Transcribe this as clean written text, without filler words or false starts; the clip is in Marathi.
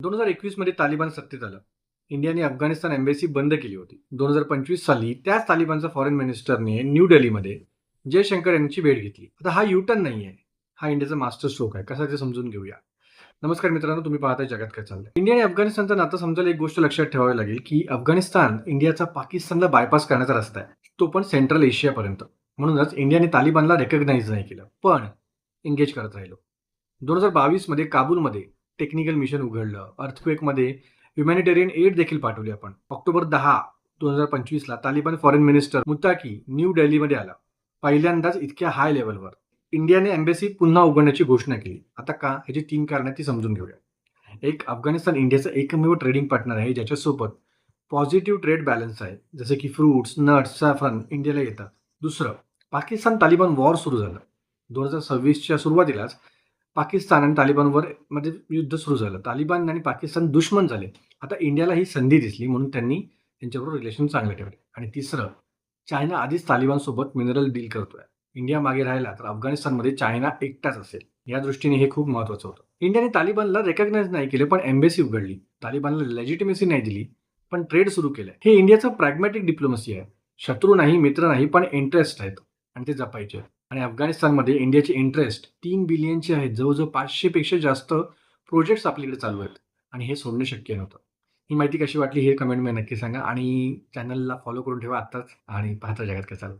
2021 मध्ये तालिबान सत्तेत आलं. इंडियाने अफगाणिस्तान एम्बेसी बंद केली होती. 2025 साली त्याच तालिबानचा फॉरेन मिनिस्टरने न्यू दिल्लीमध्ये जयशंकर यांची भेट घेतली. आता हा युटर्न नाही आहे, हा इंडियाचा मास्टर स्ट्रोक आहे. कसा ते समजून घेऊया. नमस्कार मित्रांनो, तुम्ही पाहताय जगात काय चाललंय. इंडिया आणि अफगाणिस्तानचं नातं समजायला एक गोष्ट लक्षात ठेवावी लागेल, की अफगाणिस्तान इंडियाचा पाकिस्तानला बायपास करण्याचा रस्ता आहे. तो पण सेंट्रल एशियापर्यंत. म्हणूनच इंडियाने तालिबानला रेकग्नाइज नाही केलं, पण एंगेज करत राहिलो. 2022 मध्ये काबूलमध्ये टेक्निकल मिशन उघडलं. अर्थक्वेकमध्ये ह्युमॅनिटेरियन एड देखील पाठवली आपण. ऑक्टोबर 10, 2025 ला तालिबान फॉरेन मिनिस्टर मुत्ताकी न्यू दिल्लीमध्ये आला. पहिल्यांदाच इतक्या हाय लेवलवर. इंडियाने एम्बेसी पुन्हा उघडण्याची घोषणा केली. आता का? ह्याची 3 कारणं ती समजून घेऊया. एक, अफगाणिस्तान इंडियाचा एकमेव ट्रेडिंग पार्टनर आहे ज्याच्यासोबत पॉझिटिव्ह ट्रेड बॅलन्स आहे. जसे की फ्रुट्स, नट्स, सॅफ्रन इंडियाला येतात. दुसरं, पाकिस्तान तालिबान वॉर सुरू झालं. 2026च्या सुरुवातीलाच पाकिस्तान आणि तालिबानवर मध्ये युद्ध सुरू झालं. तालिबान आणि पाकिस्तान दुश्मन झाले. आता इंडियाला ही संधी दिसली म्हणून त्यांनी त्यांच्याबरोबर रिलेशन चांगले ठेवले. आणि तिसरं, चायना आधीच तालिबानसोबत मिनरल डील करतोय. इंडिया मागे राहिला तर अफगाणिस्तानमध्ये चायना एकटाच असेल. या दृष्टीने हे खूप महत्वाचं होतं. इंडियाने तालिबानला रेकग्नाइज नाही केले, पण एम्बेसी उघडली. तालिबानला लेजिटिमेसी नाही दिली, पण ट्रेड सुरू केलंय. हे इंडियाचं प्रॅग्मॅटिक डिप्लोमसी आहे. शत्रू नाही, मित्र नाही, पण इंटरेस्ट आहेत आणि ते जपायचे. आणि अफगाणिस्तानमध्ये इंडियाचे इंटरेस्ट 3 बिलियनचे आहेत. जवळजवळ 500 पेक्षा जास्त प्रोजेक्ट्स आपल्याकडे चालू आहेत आणि हे सोडणं शक्य नव्हतं. ही माहिती कशी वाटली हे कमेंटमध्ये नक्की सांगा आणि चॅनलला फॉलो करून ठेवा आत्ताच आणि पाहता जगात काय चाललं.